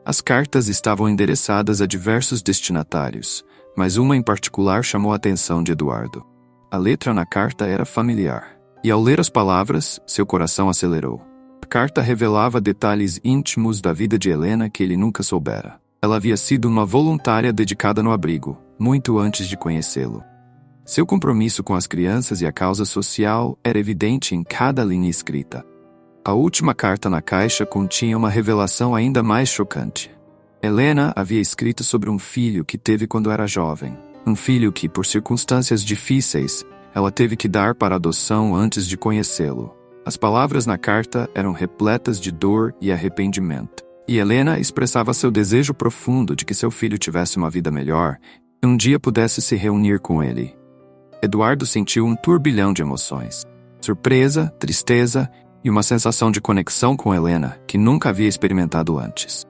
As cartas estavam endereçadas a diversos destinatários, mas uma em particular chamou a atenção de Eduardo. A letra na carta era familiar, e ao ler as palavras, seu coração acelerou. A carta revelava detalhes íntimos da vida de Helena que ele nunca soubera. Ela havia sido uma voluntária dedicada no abrigo, muito antes de conhecê-lo. Seu compromisso com as crianças e a causa social era evidente em cada linha escrita. A última carta na caixa continha uma revelação ainda mais chocante. Helena havia escrito sobre um filho que teve quando era jovem. Um filho que, por circunstâncias difíceis, ela teve que dar para adoção antes de conhecê-lo. As palavras na carta eram repletas de dor e arrependimento. E Helena expressava seu desejo profundo de que seu filho tivesse uma vida melhor e um dia pudesse se reunir com ele. Eduardo sentiu um turbilhão de emoções. Surpresa, tristeza e uma sensação de conexão com Helena que nunca havia experimentado antes.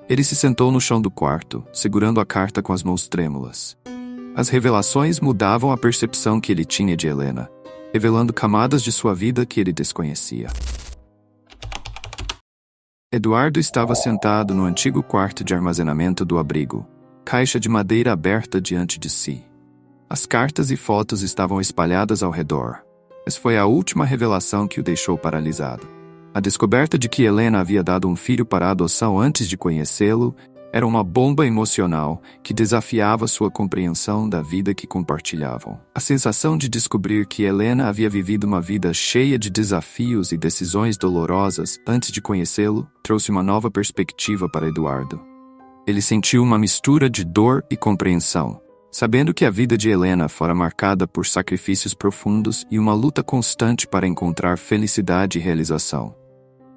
Ele se sentou no chão do quarto, segurando a carta com as mãos trêmulas. As revelações mudavam a percepção que ele tinha de Helena, revelando camadas de sua vida que ele desconhecia. Eduardo estava sentado no antigo quarto de armazenamento do abrigo, caixa de madeira aberta diante de si. As cartas e fotos estavam espalhadas ao redor, mas foi a última revelação que o deixou paralisado. A descoberta de que Helena havia dado um filho para adoção antes de conhecê-lo era uma bomba emocional que desafiava sua compreensão da vida que compartilhavam. A sensação de descobrir que Helena havia vivido uma vida cheia de desafios e decisões dolorosas antes de conhecê-lo trouxe uma nova perspectiva para Eduardo. Ele sentiu uma mistura de dor e compreensão, sabendo que a vida de Helena fora marcada por sacrifícios profundos e uma luta constante para encontrar felicidade e realização.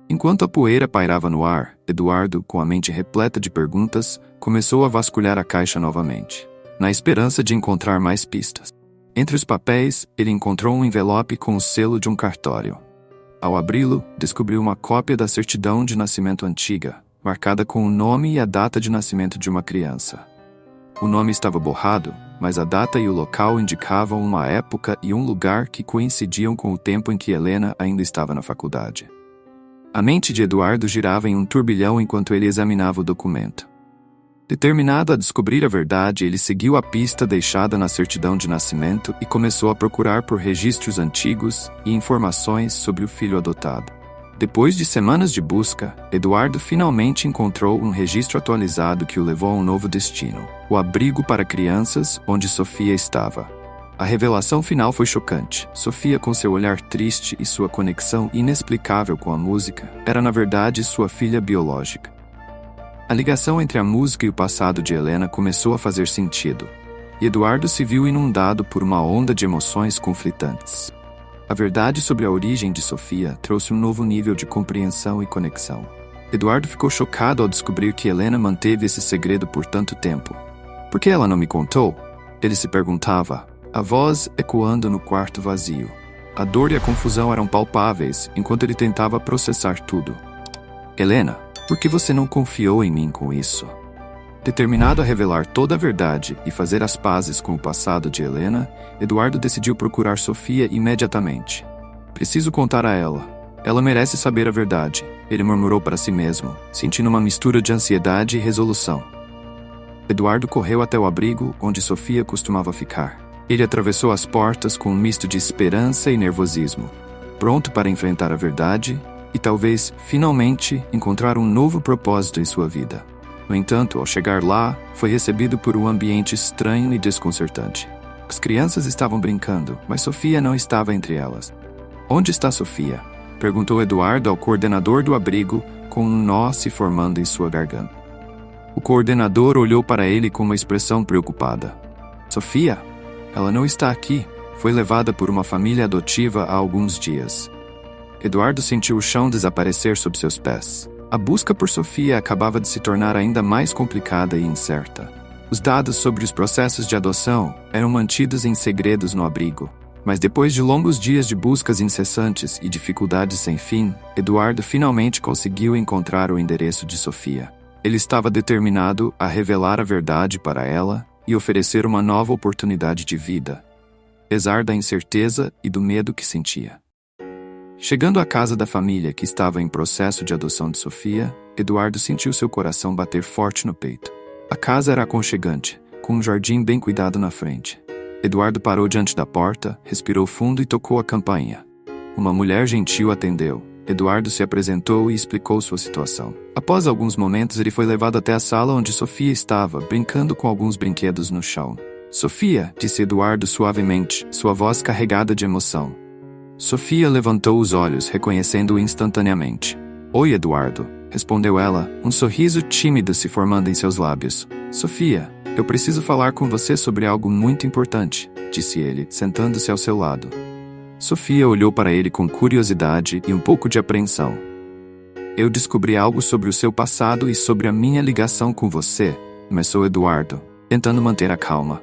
Enquanto a poeira pairava no ar, Eduardo, com a mente repleta de perguntas, começou a vasculhar a caixa novamente, na esperança de encontrar mais pistas. Entre os papéis, ele encontrou um envelope com o selo de um cartório. Ao abri-lo, descobriu uma cópia da certidão de nascimento antiga, marcada com o nome e a data de nascimento de uma criança. O nome estava borrado, mas a data e o local indicavam uma época e um lugar que coincidiam com o tempo em que Helena ainda estava na faculdade. A mente de Eduardo girava em um turbilhão enquanto ele examinava o documento. Determinado a descobrir a verdade, ele seguiu a pista deixada na certidão de nascimento e começou a procurar por registros antigos e informações sobre o filho adotado. Depois de semanas de busca, Eduardo finalmente encontrou um registro atualizado que o levou a um novo destino: o abrigo para crianças onde Sofia estava. A revelação final foi chocante. Sofia, com seu olhar triste e sua conexão inexplicável com a música, era na verdade sua filha biológica. A ligação entre a música e o passado de Helena começou a fazer sentido, e Eduardo se viu inundado por uma onda de emoções conflitantes. A verdade sobre a origem de Sofia trouxe um novo nível de compreensão e conexão. Eduardo ficou chocado ao descobrir que Helena manteve esse segredo por tanto tempo. Por que ela não me contou? Ele se perguntava, a voz ecoando no quarto vazio. A dor e a confusão eram palpáveis enquanto ele tentava processar tudo. Helena, por que você não confiou em mim com isso? Determinado a revelar toda a verdade e fazer as pazes com o passado de Helena, Eduardo decidiu procurar Sofia imediatamente. Preciso contar a ela. Ela merece saber a verdade, ele murmurou para si mesmo, sentindo uma mistura de ansiedade e resolução. Eduardo correu até o abrigo onde Sofia costumava ficar. Ele atravessou as portas com um misto de esperança e nervosismo, pronto para enfrentar a verdade e talvez, finalmente, encontrar um novo propósito em sua vida. No entanto, ao chegar lá, foi recebido por um ambiente estranho e desconcertante. As crianças estavam brincando, mas Sofia não estava entre elas. Onde está Sofia? Perguntou Eduardo ao coordenador do abrigo, com um nó se formando em sua garganta. O coordenador olhou para ele com uma expressão preocupada. Sofia? Ela não está aqui. Foi levada por uma família adotiva há alguns dias. Eduardo sentiu o chão desaparecer sob seus pés. A busca por Sofia acabava de se tornar ainda mais complicada e incerta. Os dados sobre os processos de adoção eram mantidos em segredos no abrigo. Mas depois de longos dias de buscas incessantes e dificuldades sem fim, Eduardo finalmente conseguiu encontrar o endereço de Sofia. Ele estava determinado a revelar a verdade para ela e oferecer uma nova oportunidade de vida, apesar da incerteza e do medo que sentia. Chegando à casa da família que estava em processo de adoção de Sofia, Eduardo sentiu seu coração bater forte no peito. A casa era aconchegante, com um jardim bem cuidado na frente. Eduardo parou diante da porta, respirou fundo e tocou a campainha. Uma mulher gentil atendeu. Eduardo se apresentou e explicou sua situação. Após alguns momentos, ele foi levado até a sala onde Sofia estava, brincando com alguns brinquedos no chão. Sofia, disse Eduardo suavemente, sua voz carregada de emoção. Sofia levantou os olhos, reconhecendo-o instantaneamente. Oi, Eduardo, respondeu ela, um sorriso tímido se formando em seus lábios. Sofia, eu preciso falar com você sobre algo muito importante, disse ele, sentando-se ao seu lado. Sofia olhou para ele com curiosidade e um pouco de apreensão. Eu descobri algo sobre o seu passado e sobre a minha ligação com você, começou Eduardo, tentando manter a calma.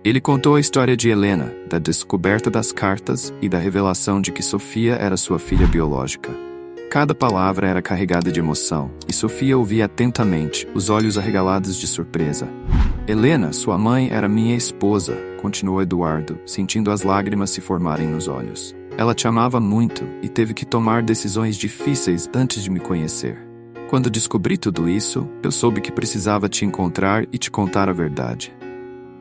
Ele contou a história de Helena, da descoberta das cartas e da revelação de que Sofia era sua filha biológica. Cada palavra era carregada de emoção, e Sofia ouvia atentamente, os olhos arregalados de surpresa. Helena, sua mãe, era minha esposa, continuou Eduardo, sentindo as lágrimas se formarem nos olhos. Ela te amava muito e teve que tomar decisões difíceis antes de me conhecer. Quando descobri tudo isso, eu soube que precisava te encontrar e te contar a verdade.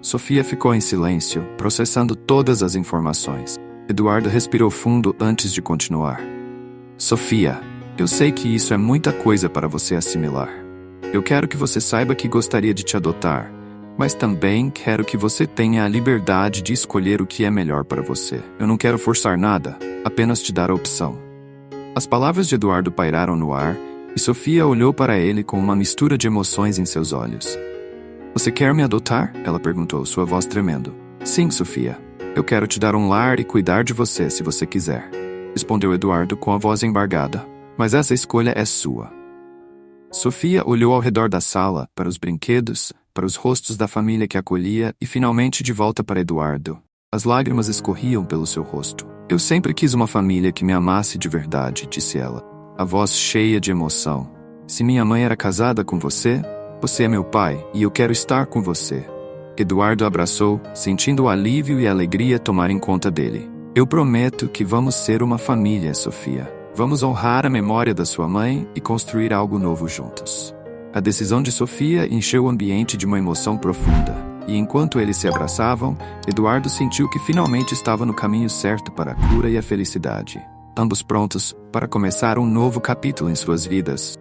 Sofia ficou em silêncio, processando todas as informações. Eduardo respirou fundo antes de continuar. Sofia, eu sei que isso é muita coisa para você assimilar. Eu quero que você saiba que gostaria de te adotar, mas também quero que você tenha a liberdade de escolher o que é melhor para você. Eu não quero forçar nada, apenas te dar a opção. As palavras de Eduardo pairaram no ar, e Sofia olhou para ele com uma mistura de emoções em seus olhos. Você quer me adotar? Ela perguntou, sua voz tremendo. Sim, Sofia. Eu quero te dar um lar e cuidar de você se você quiser, respondeu Eduardo com a voz embargada. Mas essa escolha é sua. Sofia olhou ao redor da sala, para os brinquedos, para os rostos da família que acolhia e finalmente de volta para Eduardo. As lágrimas escorriam pelo seu rosto. Eu sempre quis uma família que me amasse de verdade, disse ela, a voz cheia de emoção. Se minha mãe era casada com você, você é meu pai e eu quero estar com você. Eduardo abraçou, sentindo o alívio e a alegria tomarem conta dele. Eu prometo que vamos ser uma família, Sofia. Vamos honrar a memória da sua mãe e construir algo novo juntos. A decisão de Sofia encheu o ambiente de uma emoção profunda. E enquanto eles se abraçavam, Eduardo sentiu que finalmente estava no caminho certo para a cura e a felicidade. Ambos prontos para começar um novo capítulo em suas vidas.